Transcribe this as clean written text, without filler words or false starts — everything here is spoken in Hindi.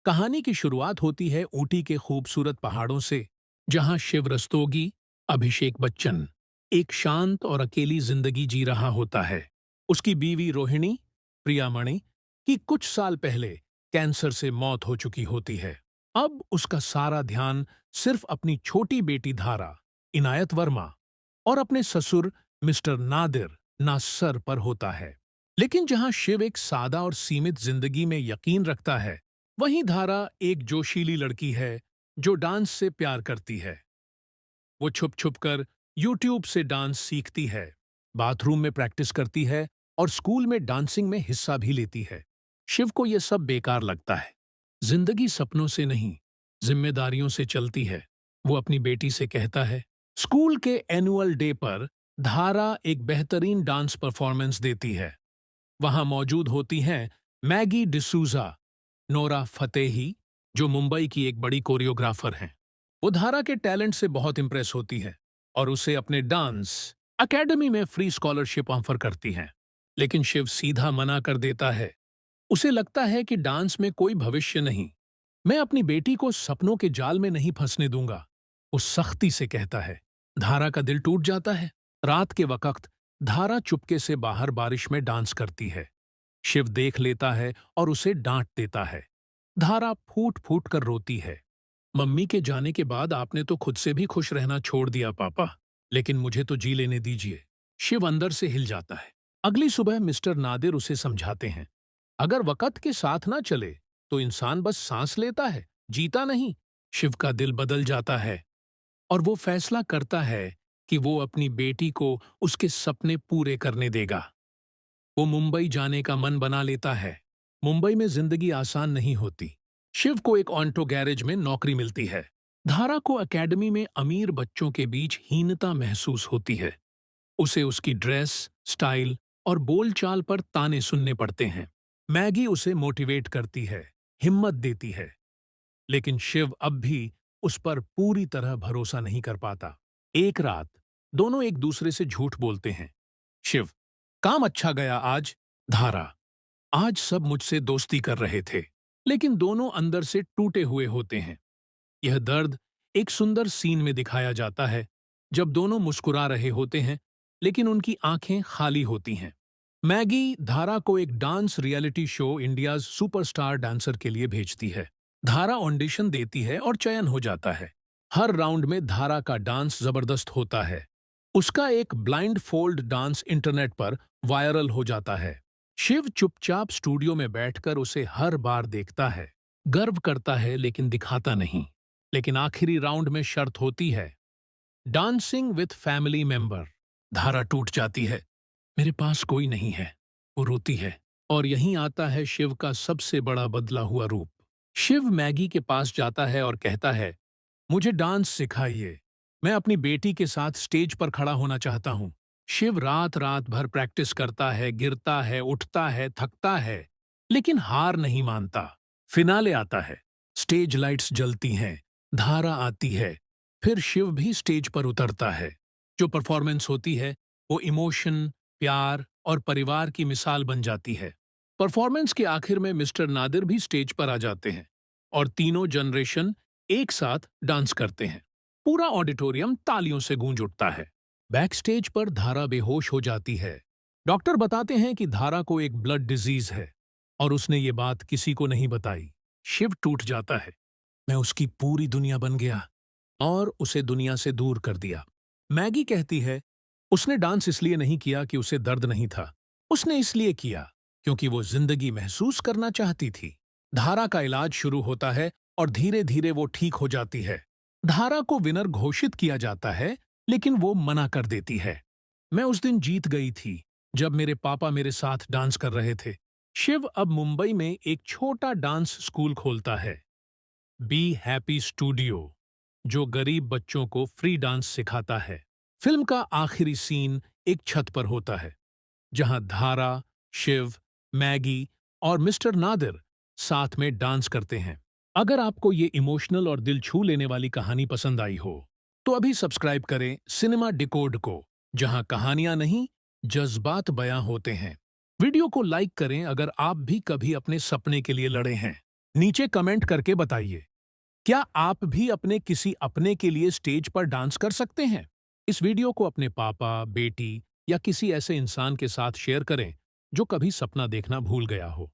कहानी की शुरुआत होती है ऊटी के खूबसूरत पहाड़ों से, जहां शिव रस्तोगी, अभिषेक बच्चन, एक शांत और अकेली जिंदगी जी रहा होता है। उसकी बीवी रोहिणी, प्रियामणि, की कुछ साल पहले कैंसर से मौत हो चुकी होती है। अब उसका सारा ध्यान सिर्फ अपनी छोटी बेटी धारा, इनायत वर्मा, और अपने ससुर मिस्टर नादिर नासर पर होता है। लेकिन जहां शिव एक सादा और सीमित जिंदगी में यकीन रखता है, वहीं धारा एक जोशीली लड़की है जो डांस से प्यार करती है। वो छुप छुप कर यूट्यूब से डांस सीखती है, बाथरूम में प्रैक्टिस करती है और स्कूल में डांसिंग में हिस्सा भी लेती है। शिव को यह सब बेकार लगता है। जिंदगी सपनों से नहीं, जिम्मेदारियों से चलती है। वो अपनी बेटी से कहता है। स्कूल के एनुअल डे पर धारा एक बेहतरीन डांस परफॉर्मेंस देती है। वहां मौजूद होती हैं मैगी डिसूजा, नोरा फतेही, जो मुंबई की एक बड़ी कोरियोग्राफर हैं। वो धारा के टैलेंट से बहुत इम्प्रेस होती है और उसे अपने डांस एकेडमी में फ्री स्कॉलरशिप ऑफर करती हैं। लेकिन शिव सीधा मना कर देता है। उसे लगता है कि डांस में कोई भविष्य नहीं। मैं अपनी बेटी को सपनों के जाल में नहीं फंसने दूंगा, वो सख्ती से कहता है। धारा का दिल टूट जाता है। रात के वक्त धारा चुपके से बाहर बारिश में डांस करती है। शिव देख लेता है और उसे डांट देता है। धारा फूट फूट कर रोती है। मम्मी के जाने के बाद आपने तो खुद से भी खुश रहना छोड़ दिया पापा, लेकिन मुझे तो जी लेने दीजिए। शिव अंदर से हिल जाता है। अगली सुबह मिस्टर नादिर उसे समझाते हैं, अगर वक़्त के साथ ना चले तो इंसान बस सांस लेता है, जीता नहीं। शिव का दिल बदल जाता है और वो फैसला करता है कि वो अपनी बेटी को उसके सपने पूरे करने देगा। वो मुंबई जाने का मन बना लेता है। मुंबई में जिंदगी आसान नहीं होती। शिव को एक ऑटो गैरेज में नौकरी मिलती है। धारा को एकेडमी में अमीर बच्चों के बीच हीनता महसूस होती है। उसे उसकी ड्रेस, स्टाइल और बोलचाल पर ताने सुनने पड़ते हैं। मैगी उसे मोटिवेट करती है, हिम्मत देती है, लेकिन शिव अब भी उस पर पूरी तरह भरोसा नहीं कर पाता। एक रात दोनों एक दूसरे से झूठ बोलते हैं। शिव, काम अच्छा गया आज। धारा, आज सब मुझसे दोस्ती कर रहे थे, लेकिन दोनों अंदर से टूटे हुए होते हैं। यह दर्द एक सुंदर सीन में दिखाया जाता है, जब दोनों मुस्कुरा रहे होते हैं, लेकिन उनकी आंखें खाली होती हैं। मैगी धारा को एक dance reality show India's superstar dancer के लिए भेजती है। धारा ऑडिशन देती है और चयन हो जाता है। हर राउंड में धारा का डांस जबरदस्त होता है। उसका एक ब्लाइंड फोल्ड डांस इंटरनेट पर वायरल हो जाता है। शिव चुपचाप स्टूडियो में बैठकर उसे हर बार देखता है, गर्व करता है लेकिन दिखाता नहीं। लेकिन आखिरी राउंड में शर्त होती है, डांसिंग विथ फैमिली मेंबर। धारा टूट जाती है। मेरे पास कोई नहीं है, वो रोती है। और यहीं आता है शिव का सबसे बड़ा बदला हुआ रूप। शिव मैगी के पास जाता है और कहता है, मुझे डांस सिखाइए, मैं अपनी बेटी के साथ स्टेज पर खड़ा होना चाहता हूँ। शिव रात रात भर प्रैक्टिस करता है, गिरता है, उठता है, थकता है, लेकिन हार नहीं मानता। फिनाले आता है, स्टेज लाइट्स जलती हैं, धारा आती है, फिर शिव भी स्टेज पर उतरता है। जो परफॉर्मेंस होती है वो इमोशन, प्यार और परिवार की मिसाल बन जाती है। परफॉर्मेंस के आखिर में मिस्टर नादिर भी स्टेज पर आ जाते हैं और तीनों जनरेशन एक साथ डांस करते हैं। पूरा ऑडिटोरियम तालियों से गूंज उठता है। बैक स्टेज पर धारा बेहोश हो जाती है। डॉक्टर बताते हैं कि धारा को एक ब्लड डिजीज है और उसने ये बात किसी को नहीं बताई। शिव टूट जाता है। मैं उसकी पूरी दुनिया बन गया और उसे दुनिया से दूर कर दिया। मैगी कहती है, उसने डांस इसलिए नहीं किया कि उसे दर्द नहीं था, उसने इसलिए किया क्योंकि वो जिंदगी महसूस करना चाहती थी। धारा का इलाज शुरू होता है और धीरे धीरे वो ठीक हो जाती है। धारा को विनर घोषित किया जाता है, लेकिन वो मना कर देती है। मैं उस दिन जीत गई थी जब मेरे पापा मेरे साथ डांस कर रहे थे। शिव अब मुंबई में एक छोटा डांस स्कूल खोलता है, बी हैप्पी स्टूडियो, जो गरीब बच्चों को फ्री डांस सिखाता है। फिल्म का आखिरी सीन एक छत पर होता है, जहां धारा, शिव, मैगी और मिस्टर नादिर साथ में डांस करते हैं। अगर आपको ये इमोशनल और दिल छू लेने वाली कहानी पसंद आई हो, तो अभी सब्सक्राइब करें सिनेमा डिकोड को, जहां कहानियां नहीं, जज्बात बयां होते हैं। वीडियो को लाइक करें अगर आप भी कभी अपने सपने के लिए लड़े हैं। नीचे कमेंट करके बताइए, क्या आप भी अपने किसी अपने के लिए स्टेज पर डांस कर सकते हैं? इस वीडियो को अपने पापा, बेटी या किसी ऐसे इंसान के साथ शेयर करें जो कभी सपना देखना भूल गया हो।